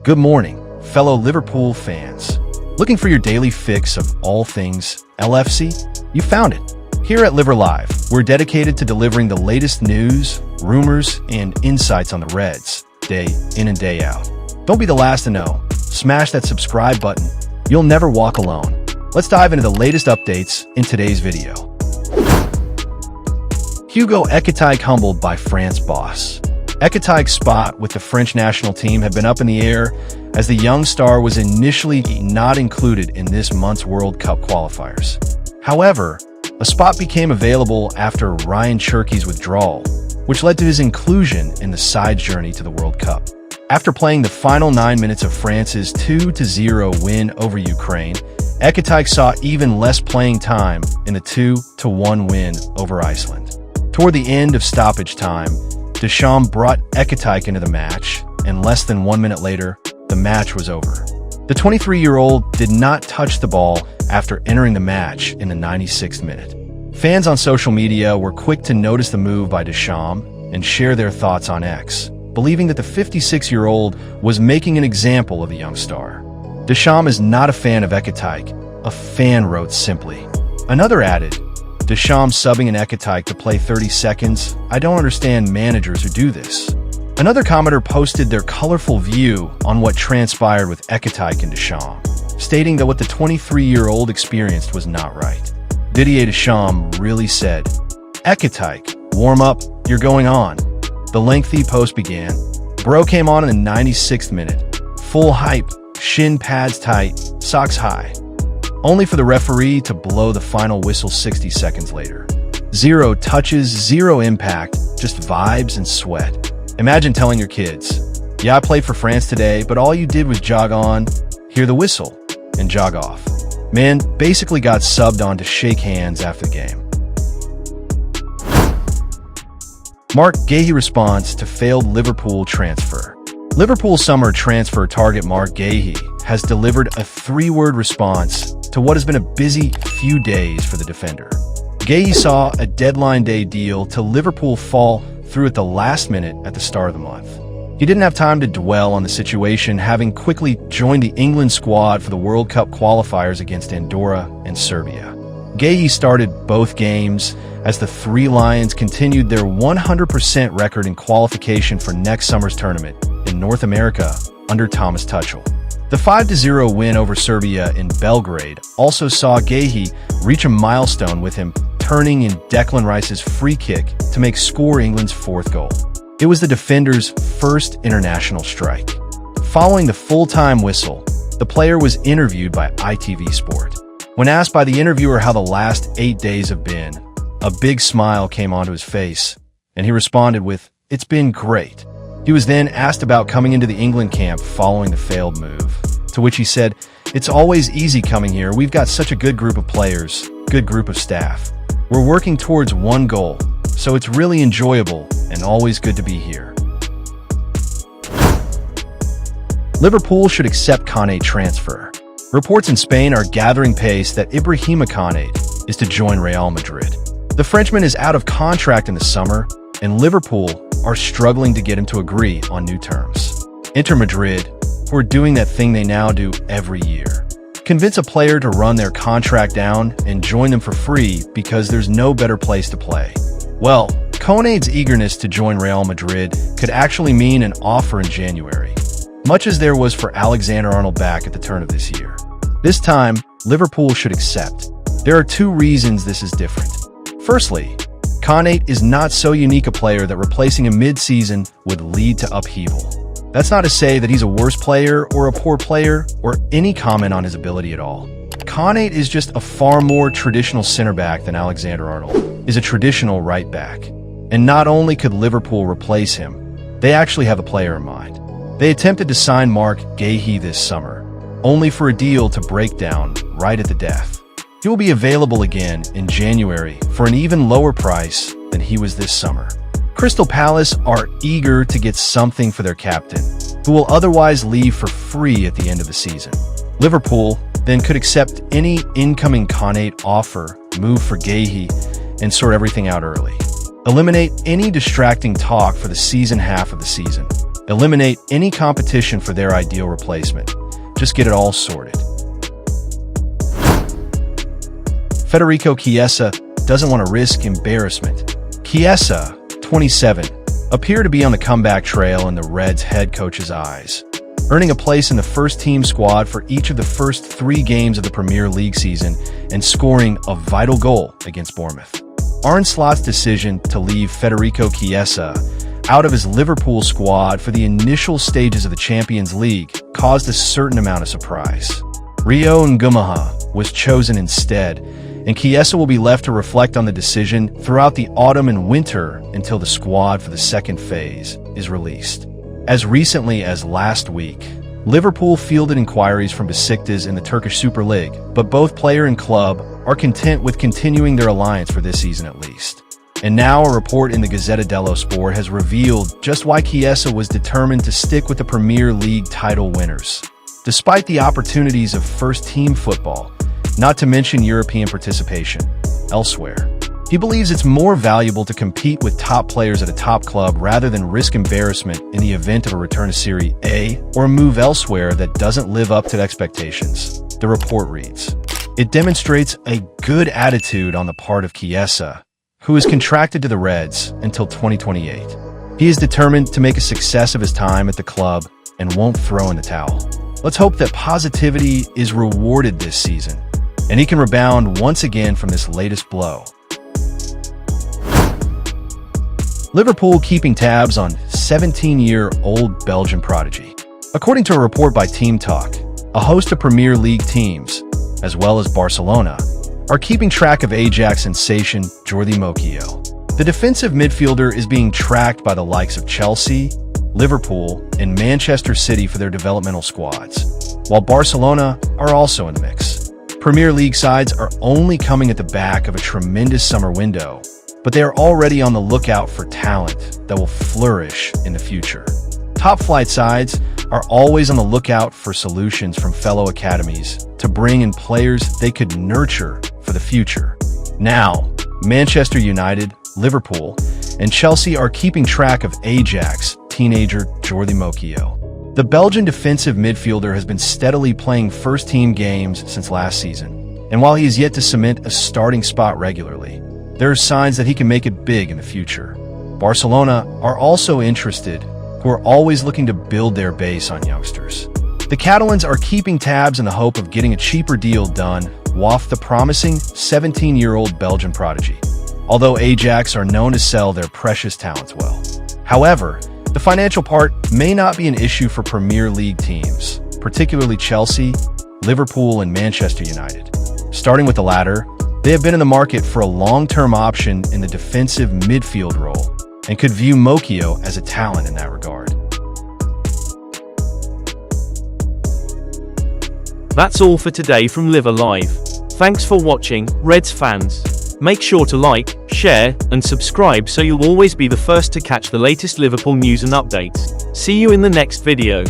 Good morning, fellow Liverpool fans. Looking for your daily fix of all things LFC? You found it. Here at Liver Live, we're dedicated to delivering the latest news, rumors, and insights on the Reds, day in and day out. Don't be the last to know. Smash that subscribe button. You'll never walk alone. Let's dive into the latest updates in today's video. Hugo Ekitike humbled by France boss. Ekitike's spot with the French national team had been up in the air as the young star was initially not included in this month's World Cup qualifiers. However, a spot became available after Ryan Cherki's withdrawal, which led to his inclusion in the side's journey to the World Cup. After playing the final 9 minutes of France's 2-0 win over Ukraine, Ekitike saw even less playing time in the 2-1 win over Iceland. Toward the end of stoppage time, Deschamps brought Ekitike into the match, and less than 1 minute later, the match was over. The 23-year-old did not touch the ball after entering the match in the 96th minute. Fans on social media were quick to notice the move by Deschamps and share their thoughts on X, believing that the 56-year-old was making an example of the young star. Deschamps is not a fan of Ekitike, a fan wrote simply. Another added, Deschamps subbing an Ekitike to play 30 seconds, I don't understand managers who do this. Another commenter posted their colorful view on what transpired with Ekitike and Deschamps, stating that what the 23-year-old experienced was not right. Didier Deschamps really said, Ekitike, warm up, you're going on. The lengthy post began. Bro came on in the 96th minute. Full hype, shin pads tight, socks high. Only for the referee to blow the final whistle 60 seconds later. 0 touches, 0 impact, just vibes and sweat. Imagine telling your kids, yeah, I played for France today, but all you did was jog on, hear the whistle, and jog off. Man basically got subbed on to shake hands after the game. Marc Guehi response to failed Liverpool transfer. Liverpool summer transfer target Marc Guehi has delivered a 3-word response to what has been a busy few days for the defender. Guehi saw a deadline day deal to Liverpool fall through at the last minute at the start of the month. He didn't have time to dwell on the situation, having quickly joined the England squad for the World Cup qualifiers against Andorra and Serbia. Guehi started both games as the Three Lions continued their 100% record in qualification for next summer's tournament in North America under Thomas Tuchel. The 5-0 win over Serbia in Belgrade also saw Guehi reach a milestone with him turning in Declan Rice's free kick to make score England's 4th goal. It was the defender's first international strike. Following the full-time whistle, the player was interviewed by ITV Sport. When asked by the interviewer how the last 8 days have been, a big smile came onto his face, and he responded with, "It's been great." He was then asked about coming into the England camp following the failed move, to which he said, "It's always easy coming here. We've got such a good group of players, good group of staff. We're working towards one goal, so it's really enjoyable and always good to be here." Liverpool should accept Konaté transfer. Reports in Spain are gathering pace that Ibrahima Konaté is to join Real Madrid. The Frenchman is out of contract in the summer, and Liverpool are struggling to get him to agree on new terms. Enter Madrid, who are doing that thing they now do every year. Convince a player to run their contract down and join them for free because there's no better place to play. Well, Konaté's eagerness to join Real Madrid could actually mean an offer in January, much as there was for Alexander-Arnold back at the turn of this year. This time, Liverpool should accept. There are 2 reasons this is different. Firstly, Konaté is not so unique a player that replacing him mid-season would lead to upheaval. That's not to say that he's a worse player or a poor player or any comment on his ability at all. Konaté is just a far more traditional center back than Alexander-Arnold is a traditional right back. And not only could Liverpool replace him, they actually have a player in mind. They attempted to sign Marc Guehi this summer, only for a deal to break down right at the death. He will be available again in January for an even lower price than he was this summer. Crystal Palace are eager to get something for their captain, who will otherwise leave for free at the end of the season. Liverpool then could accept any incoming Konaté offer, move for Guehi, and sort everything out early. Eliminate any distracting talk for the season half of the season. Eliminate any competition for their ideal replacement. Just get it all sorted. Federico Chiesa doesn't want to risk embarrassment. Chiesa, 27, appeared to be on the comeback trail in the Reds' head coach's eyes, earning a place in the first-team squad for each of the first 3 games of the Premier League season and scoring a vital goal against Bournemouth. Arne Slot's decision to leave Federico Chiesa out of his Liverpool squad for the initial stages of the Champions League caused a certain amount of surprise. Rio Ngumaha was chosen instead, and Chiesa will be left to reflect on the decision throughout the autumn and winter until the squad for the second phase is released. As recently as last week, Liverpool fielded inquiries from Besiktas in the Turkish Super League, but both player and club are content with continuing their alliance for this season at least. And now a report in the Gazzetta dello Sport has revealed just why Chiesa was determined to stick with the Premier League title winners. Despite the opportunities of first-team football, not to mention European participation elsewhere, he believes it's more valuable to compete with top players at a top club rather than risk embarrassment in the event of a return to Serie A or a move elsewhere that doesn't live up to expectations, the report reads. It demonstrates a good attitude on the part of Chiesa, who is contracted to the Reds until 2028. He is determined to make a success of his time at the club and won't throw in the towel. Let's hope that positivity is rewarded this season, and he can rebound once again from this latest blow. Liverpool keeping tabs on 17-year-old Belgian prodigy. According to a report by Team Talk, a host of Premier League teams, as well as Barcelona, are keeping track of Ajax sensation Jordi Mokio. The defensive midfielder is being tracked by the likes of Chelsea, Liverpool, and Manchester City for their developmental squads, while Barcelona are also in the mix. Premier League sides are only coming at the back of a tremendous summer window, but they are already on the lookout for talent that will flourish in the future. Top-flight sides are always on the lookout for solutions from fellow academies to bring in players they could nurture for the future. Now, Manchester United, Liverpool, and Chelsea are keeping track of Ajax teenager Jordi Mokio. The Belgian defensive midfielder has been steadily playing first-team games since last season, and while he is yet to cement a starting spot regularly, there are signs that he can make it big in the future. Barcelona are also interested, who are always looking to build their base on youngsters. The Catalans are keeping tabs in the hope of getting a cheaper deal done with the promising 17-year-old Belgian prodigy, although Ajax are known to sell their precious talents well. However, the financial part may not be an issue for Premier League teams, particularly Chelsea, Liverpool, and Manchester United. Starting with the latter, they have been in the market for a long-term option in the defensive midfield role and could view Mokio as a talent in that regard. That's all for today from Live Alive. Thanks for watching, Reds fans. Make sure to like, share, and subscribe so you'll always be the first to catch the latest Liverpool news and updates. See you in the next video.